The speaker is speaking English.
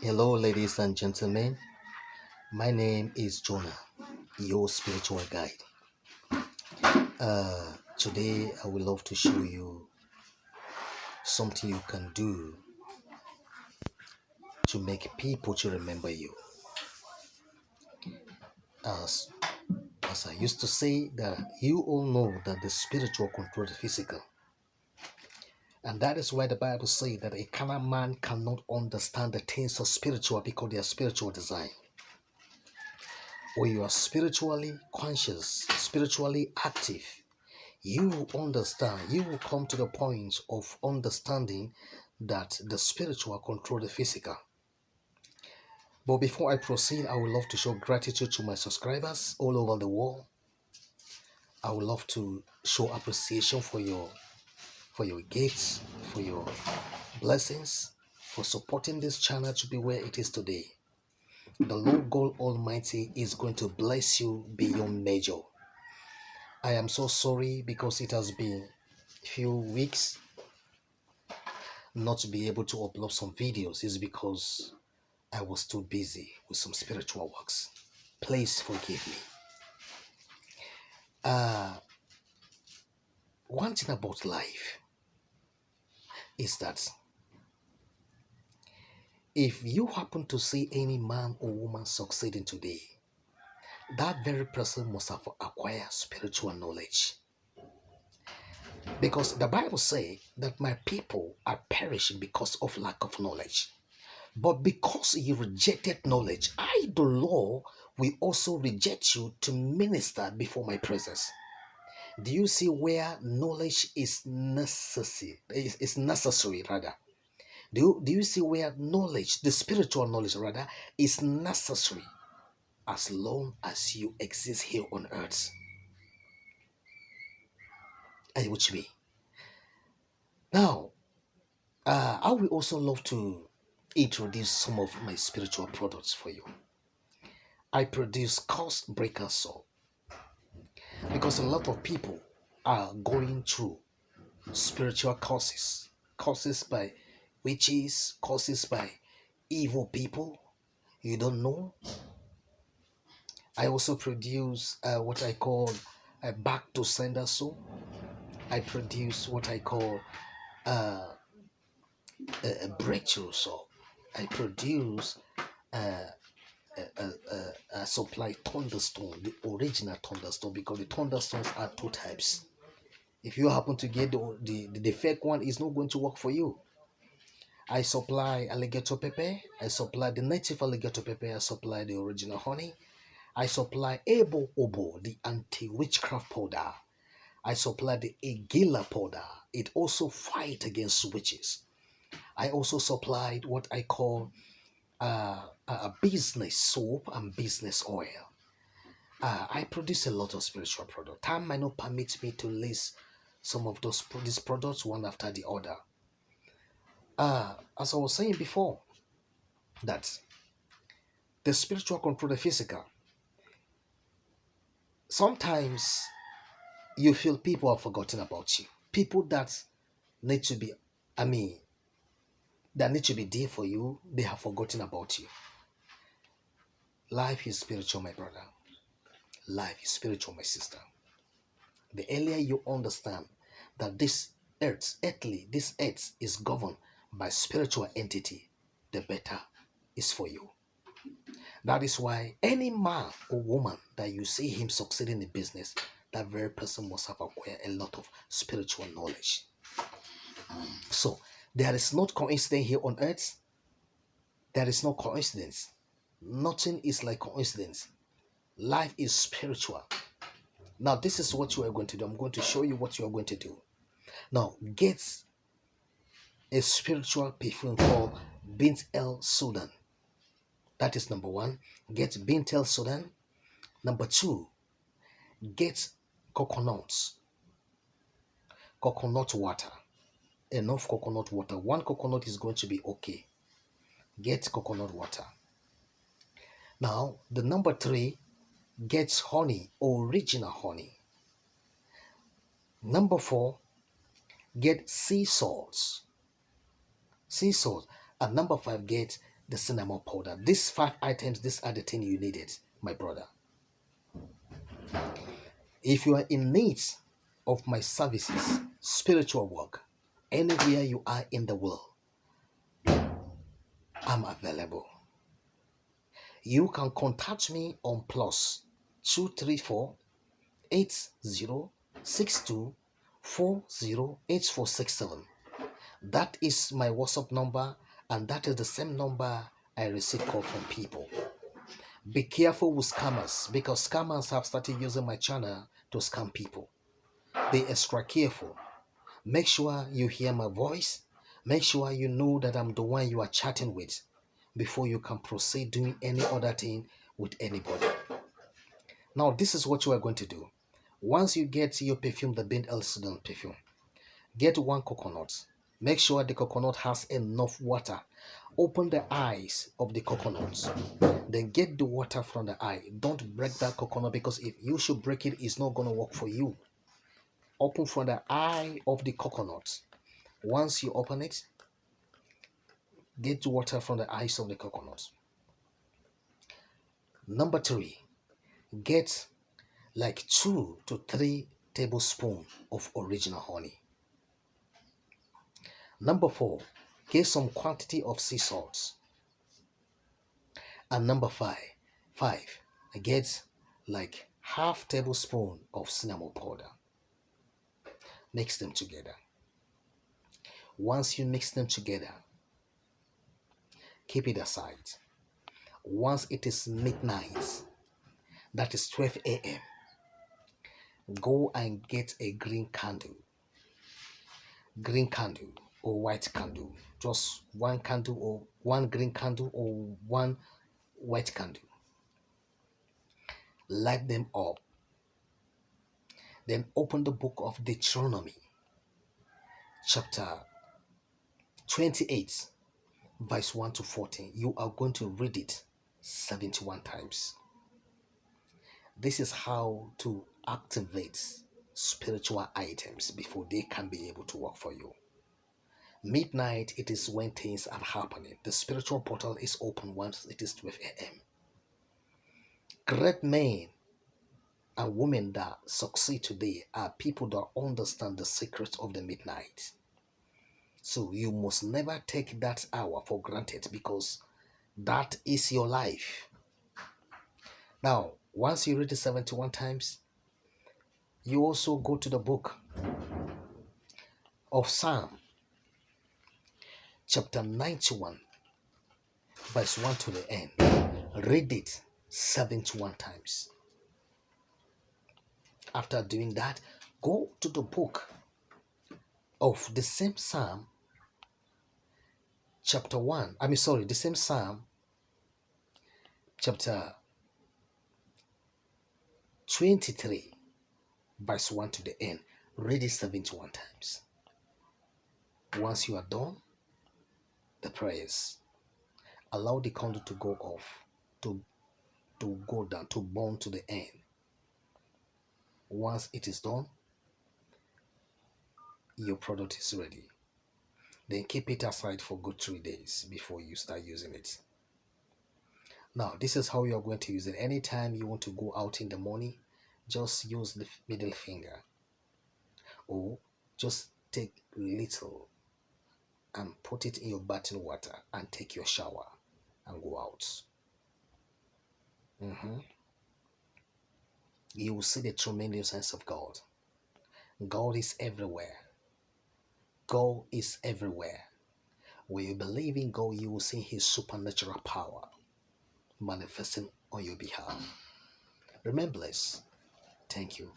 Hello, ladies and gentlemen. My name is Jonah, your spiritual guide. Today, I would love to show you something you can do to make people to remember you. As, as I used to say, that you all know that the spiritual controls the physical. And that is why the Bible says that a carnal man cannot understand the things of spiritual because they are spiritual design. When you are spiritually conscious, spiritually active, you will understand, you will come to the point of understanding that the spiritual control the physical. But before I proceed, I would love to show gratitude to my subscribers all over the world. I would love to show appreciation for your gifts, for your blessings, for supporting this channel to be where it is today. The Lord God Almighty is going to bless you beyond measure. I am so sorry because it has been a few weeks not to be able to upload some videos is because I was too busy with some spiritual works. Please forgive me. Uh, One thing about life is that if you happen to see any man or woman succeeding today, that very person must have acquired spiritual knowledge. Because the Bible says that my people are perishing because of lack of knowledge. But because you rejected knowledge, I, the Lord, will also reject you to minister before my presence. Do you see where knowledge is necessary? Is necessary rather. Do you see where knowledge, the spiritual knowledge rather, is necessary as long as you exist here on earth? Are you with me? Now, I will also love to introduce some of my spiritual products for you. I produce cost breaker soap because a lot of people are going through spiritual causes by witches, causes by evil people you don't know. I also produce what I call a back to sender soap. I produce what I call uh, a breakthrough soap. I produce uh, supply thunderstone, the original thunderstone, because the thunderstones are two types. If you happen to get the fake one, it's not going to work for you. I supply alligator pepper. I supply the native alligator pepper. I supply the original honey. I supply Ebo Obo, the anti-witchcraft powder. I supply the Egila powder. It also fight against witches. I also supplied what I call a business soap and business oil. I produce a lot of spiritual products. Time might not permit me to list some of these products one after the other. As I was saying before, that the spiritual control the physical. Sometimes you feel people have forgotten about you. People that need to be, I mean, that need to be there for you, they have forgotten about you. Life is spiritual, my brother. Life is spiritual, my sister. The earlier you understand that this earth is governed by spiritual entity, the better is for you. That is why any man or woman that you see him succeeding in business, that very person must have acquired a lot of spiritual knowledge. So there is not coincidence here on earth. There is no coincidence. Nothing is like coincidence. Life is spiritual. Now, this is what you are going to do. I'm going to show you what you are going to do. Now, get a spiritual perfume called Bint El Sudan. That is number one. Get Bint El Sudan. Number two, get coconut water. Enough coconut water. One coconut is going to be okay. Get coconut water. Now, the number three, get honey, original honey. Number four, get sea salts. Sea salt. And number five, get the cinnamon powder. These 5 items, these are the things you needed, my brother. If you are in need of my services, spiritual work, anywhere you are in the world, I'm available. You can contact me on plus 234 8062 408467. That is my WhatsApp number, and that is the same number I receive call from people. Be careful with scammers, because scammers have started using my channel to scam people. Be extra careful. Make sure you hear my voice. Make sure you know that I'm the one you are chatting with before you can proceed doing any other thing with anybody. Now, this is what you are going to do. Once you get your perfume, the Bint El Sudan perfume, get 1 coconut. Make sure the coconut has enough water. Open the eyes of the coconut. Then get the water from the eye. Don't break that coconut, because if you should break it, it's not going to work for you. Open from the eye of the coconut. Once you open it, get water from the eyes of the coconut. Number 3, get like 2 to 3 tablespoons of original honey. Number 4, get some quantity of sea salt. And number 5, get like half tablespoon of cinnamon powder. Mix them together. Once you mix them together, keep it aside. Once it is midnight, that is 12 a.m., go and get a green candle or white candle. Just 1 candle, or 1 green candle, or 1 white candle. Light them up. Then open the book of Deuteronomy, chapter 28, verse 1 to 14. You are going to read it 71 times. This is how to activate spiritual items before they can be able to work for you. Midnight, it is when things are happening. The spiritual portal is open once it is 12 a.m. Great men and women that succeed today are people that understand the secrets of the midnight. So you must never take that hour for granted, because that is your life. Now, once you read it 71 times, you also go to the book of Psalm, chapter 91, verse 1 to the end. Read it 71 times. After doing that, go to the book of the same Psalm, the same Psalm, chapter 23, verse 1 to the end. Read it 71 times. Once you are done the prayers, allow the candle to go off, to go down, to burn to the end. Once it is done, your product is ready. Then keep it aside for good 3 days before you start using it. Now, this is how you are going to use it. Anytime you want to go out in the morning, just use the middle finger, or just take little and put it in your bathing water and take your shower and go out. You will see the tremendous sense of God. God is everywhere. God is everywhere. When you believe in God, you will see His supernatural power manifesting on your behalf. Remain blessed. Thank you.